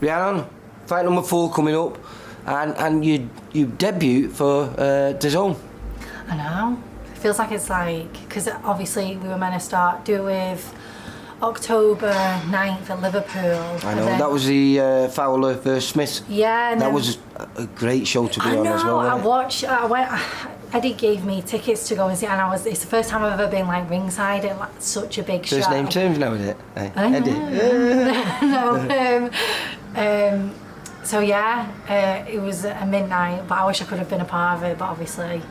Rhiannon, fight number 4 coming up, and you debut for DAZN. I know. It feels like it's because obviously we were meant to start do with October 9th at Liverpool. I know, that was the Fowler versus Smith. Yeah. And that was a great show to be on as well. I went. Eddie gave me tickets to go and see, and it's the first time I've ever been ringside at such a big show. First name terms now, is it? Eddie. No. So yeah, it was at midnight, but I wish I could have been a part of it, but obviously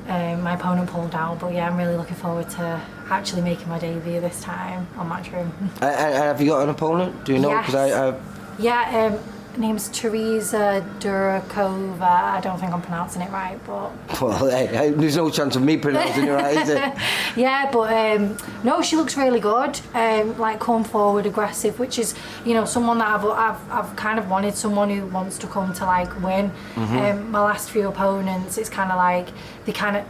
my opponent pulled out. But yeah, I'm really looking forward to actually making my debut this time on Matchroom. Have you got an opponent? Do you know? Yes. Yeah, her name's Teresa Durakova. I don't think I'm pronouncing it right, but... Well, hey, there's no chance of me pronouncing it right, is there? Yeah, but no, she looks really good. Come forward, aggressive, which is, someone that I've kind of wanted, someone who wants to come to win. Mm-hmm. My last few opponents, it's kind of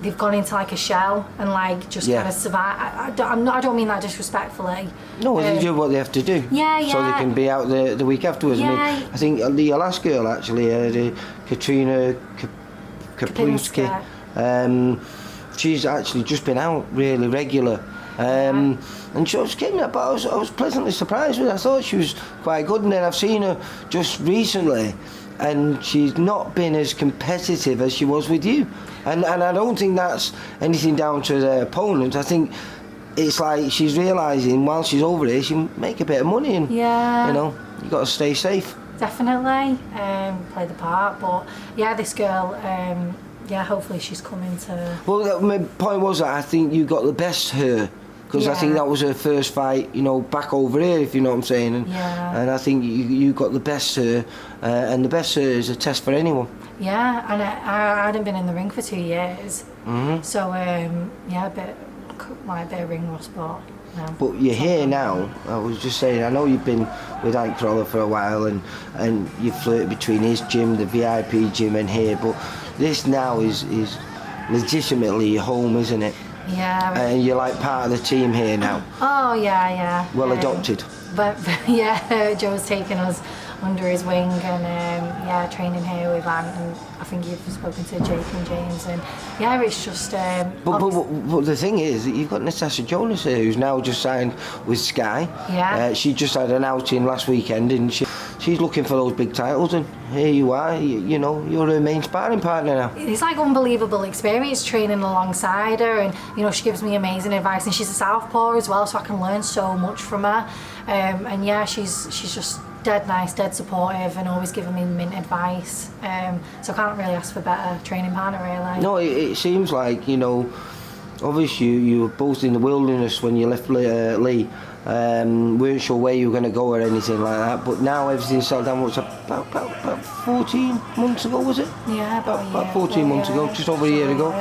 they've gone into a shell and kind of survive. I don't mean that disrespectfully. No, they do what they have to do. Yeah. So they can be out the week afterwards. Yeah. I think the last girl actually, Katrina Kaplinski, she's actually just been out really regular. And she was came up, but I was pleasantly surprised with her. I thought she was quite good, and then I've seen her just recently, and she's not been as competitive as she was with you. And I don't think that's anything down to the opponent. I think it's she's realising while she's over here, she can make a bit of money, and you got to stay safe. Definitely, play the part. But yeah, this girl, hopefully she's coming to... Well, my point was that I think you got the best her, because I think that was her first fight, back over here, if you know what I'm saying. And I think you got the best her, and the best her is a test for anyone. Yeah, and I hadn't been in the ring for 2 years. Mm-hmm. So, a bit of ring rust, but... No, but you're here now. I was just saying, I know you've been with Ike Crawler for a while, and you flirt between his gym, the VIP gym, and here, but this now is legitimately your home, isn't it? Yeah. And you're part of the team here now. Oh, yeah. Well adopted. But yeah, Joe's taken us under his wing, and training here with Ant, and I think you've spoken to Jake and James, and it's just... But the thing is that you've got Natasha Jonas here, who's now just signed with Sky. Yeah. She just had an outing last weekend, and she's looking for those big titles, and here you are, you're her main sparring partner now. It's unbelievable experience training alongside her, and she gives me amazing advice, and she's a southpaw as well, so I can learn so much from her. She's just dead nice, dead supportive, and always giving me mint advice. So I can't really ask for a better training partner, really. No, it seems like, obviously you were both in the wilderness when you left Lee. Weren't sure where you were going to go or anything like that, but now everything's settled down. What's about 14 months ago, was it? Yeah, about 14 months ago, just over a year ago.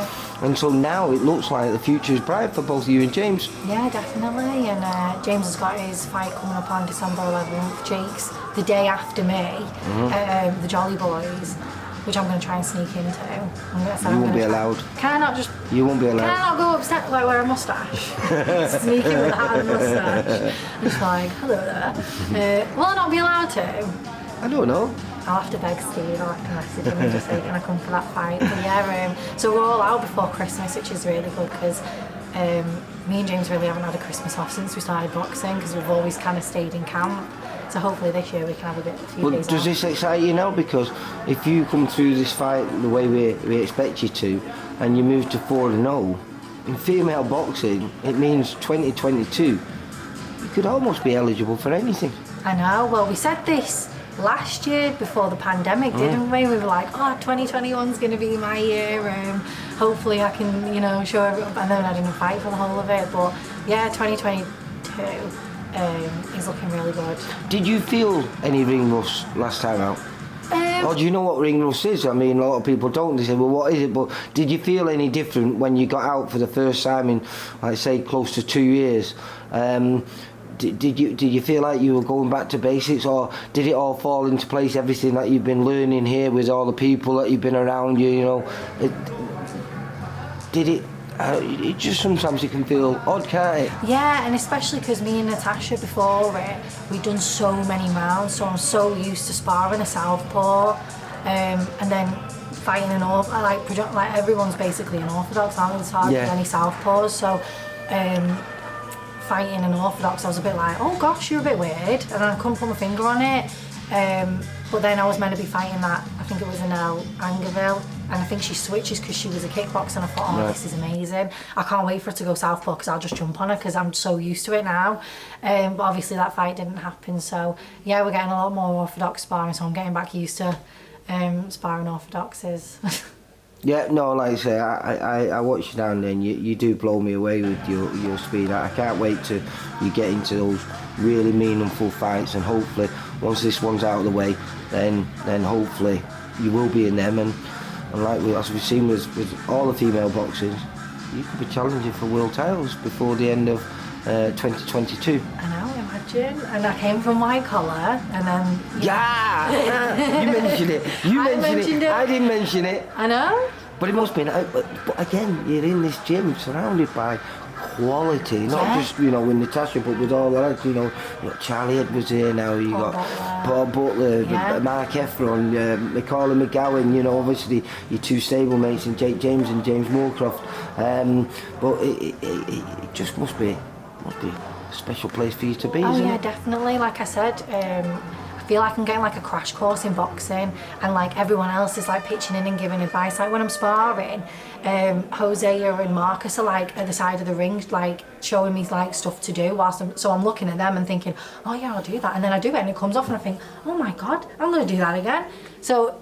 And so now it looks like the future is bright for both you and James. Yeah, definitely. And James has got his fight coming up on December 11th. Jake's the day after me, the Jolly Boys, which I'm going to try and sneak into. You won't be allowed. Can I not just... You won't be allowed. Can I not go upstairs, wear a moustache? Sneak in with a hat and a moustache. Just hello there. Will I not be allowed to? I don't know. I'll have to beg Steve, I'll have to message him and just say, can I come for that fight? But yeah, so we're all out before Christmas, which is really good, because me and James really haven't had a Christmas off since we started boxing, because we've always kind of stayed in camp. So hopefully this year we can have a few days off. Does this excite you now? Because if you come through this fight the way we expect you to, and you move to 4-0, in female boxing, it means 2022, you could almost be eligible for anything. I know, well we said this last year before the pandemic, didn't we? We were like, 2021's going to be my year, hopefully I can, show everyone, and then I didn't fight for the whole of it, but yeah, 2022 is looking really good. Did you feel any ring rust last time out? Or do you know what ring rust is? I mean, a lot of people don't. They say, well, what is it? But did you feel any different when you got out for the first time in, say, close to 2 years? Did you feel like you were going back to basics, or did it all fall into place, everything that you've been learning here with all the people that you've been around you, did it it just sometimes it can feel odd, can't it? Yeah, and especially because me and Natasha before it, we'd done so many rounds, so I'm so used to sparring a southpaw, and then fighting an like everyone's basically an orthodox, aren't they? It's hard with any southpaws, so fighting an orthodox, I was a bit like, oh gosh, you're a bit weird, and I couldn't put my finger on it. But then I was meant to be fighting that, I think it was Anel Angeville, and I think she switches because she was a kickboxer, and I thought, oh, this is amazing. I can't wait for her to go southpaw because I'll just jump on her because I'm so used to it now. But obviously that fight didn't happen, so yeah, we're getting a lot more orthodox sparring, so I'm getting back used to sparring orthodoxes. Yeah, no, like I say, I watch you down there and you do blow me away with your speed. I can't wait till you get into those really meaningful fights, and hopefully once this one's out of the way, then hopefully you will be in them, and like as we've seen with all the female boxers, you could be challenging for world titles before the end of 2022. I know, imagine. And I came from white collar, and then you mentioned it. I mentioned it. I didn't mention it. I know. But it must be. But again, you're in this gym surrounded by quality, not just with Natasha, but with all that. You got Charlie Edwards here now. You got Paul Butler, Mark Efron, Macaulay McGowan. Obviously your two stablemates, and Jake James and James Moorcroft. But it just must be a special place for you to be. Isn't it? Definitely. Like I said, I feel like I'm getting like a crash course in boxing, and like everyone else is like pitching in and giving advice. Like when I'm sparring, Hosea and Marcus are like at the side of the ring, like showing me like stuff to do so I'm looking at them and thinking, oh yeah, I'll do that, and then I do it and it comes off and I think, oh my god, I'm gonna do that again. So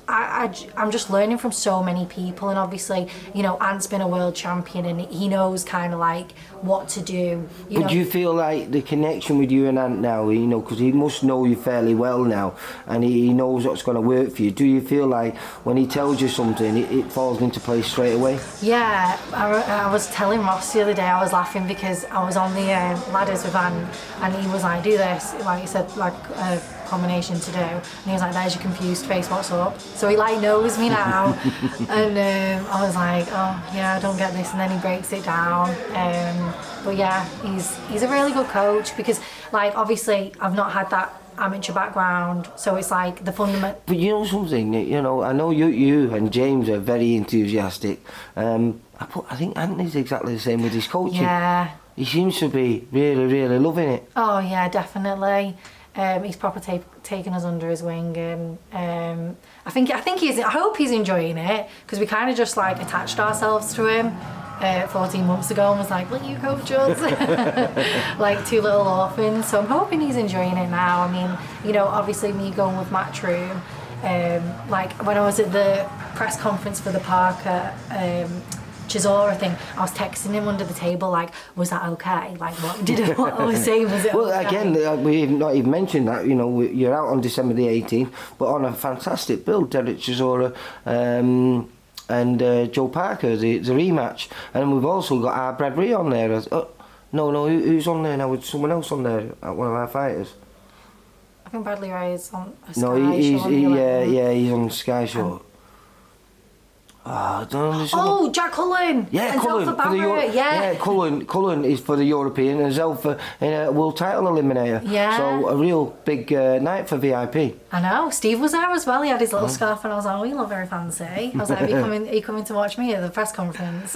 I'm just learning from so many people, and obviously Ant's been a world champion and he knows kind of like what to do. But do you feel like the connection with you and Ant now, because he must know you fairly well now, and he knows what's going to work for you. Do you feel like when he tells you something, it falls into place straight away? Yeah, I was telling Ross the other day, I was laughing because I was on the ladders with Ant, and he was like, do this, like he said, like a combination to do, and he was like, there's your confused face, what's up? So he like knows me now. And I was like, oh yeah, I don't get this, and then he breaks it down. But yeah, he's a really good coach, because like obviously I've not had that amateur background, so it's like the fundament. But you know something, I know you and James are very enthusiastic. I think Anthony's exactly the same with his coaching. Yeah, he seems to be really, really loving it. Oh yeah, definitely. He's proper taken us under his wing, and I hope he's enjoying it, because we kind of just like attached ourselves to him 14 months ago and was like, will you coach us? Like two little orphans. So I'm hoping he's enjoying it now. I mean, obviously me going with Matchroom, like when I was at the press conference for the Parker Chisora thing, I was texting him under the table like, was that okay? Like what I was saying, was it well, okay? Again, we've not even mentioned that, you're out on December the 18th, but on a fantastic build, Derek Chisora and Joe Parker, the rematch. And we've also got our Brad Rhee on there. Who's on there now? With someone else on there, one of our fighters. I think Bradley Ray is on a Sky show. He's on the Sky Show. I don't know. Oh, Jack Cullen. Yeah, and Cullen. Cullen is for the European, and Zelfa in a world title eliminator. Yeah. So a real big night for VIP. I know. Steve was there as well. He had his little scarf, and I was like, oh, you look very fancy. I was like, are you coming to watch me at the press conference?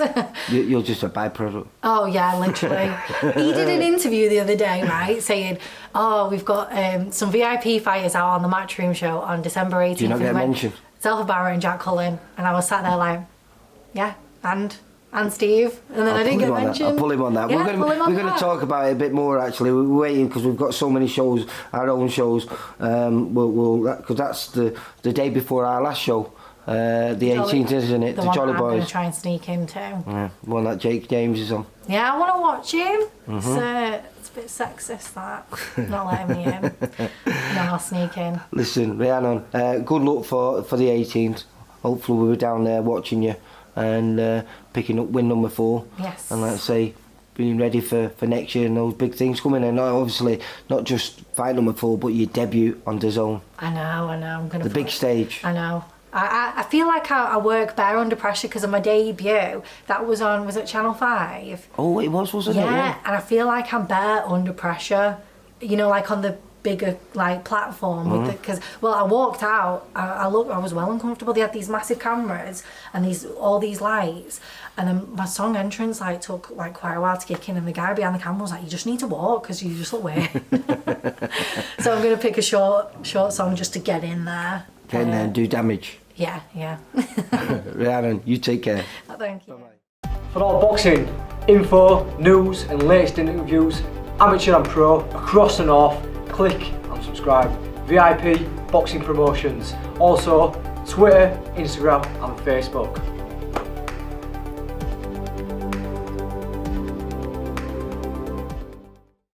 You're just a byproduct. Oh yeah, literally. He did an interview the other day, right, saying, oh, we've got some VIP fighters out on the Matchroom show on December 18th. Do you not get mentioned? Zelfa Barrett and Jack Cullen, and I was sat there like, yeah, and Steve, and then I didn't get mentioned. I'll pull him on that. Yeah, we're going to talk about it a bit more. Actually, we're waiting because we've got so many shows, our own shows. Because that's the day before our last show, the 18th, isn't it? The Jolly Boys. I'm going to try and sneak into. Yeah, one that Jake James is on. Yeah, I want to watch him. Mm-hmm. It's a bit sexist, that. Not letting me in. No, I'll sneak in. Listen, Rhiannon, good luck for the 18th. Hopefully we'll be down there watching you and picking up win number 4. Yes. And like I say, being ready for next year and those big things coming. And obviously not just fight number 4, but your debut on DAZN. I know. I'm gonna. The big stage. I know. I feel like I work better under pressure because of my debut. That was it Channel 5? Oh, it was, wasn't it? Yeah, and I feel like I'm better under pressure. You know, like on the bigger like platform with because I walked out, I was well uncomfortable. They had these massive cameras and all these lights, and then my song entrance like took like quite a while to kick in, and the guy behind the camera was like, you just need to walk because you just look weird. So I'm gonna pick a short song just to get in there. Get in there and do damage. Yeah. Rhiannon, you take care. Thank you. Bye-bye. For all boxing info, news and latest interviews, amateur and pro, across the north, click and subscribe. VIP Boxing Promotions. Also Twitter, Instagram and Facebook.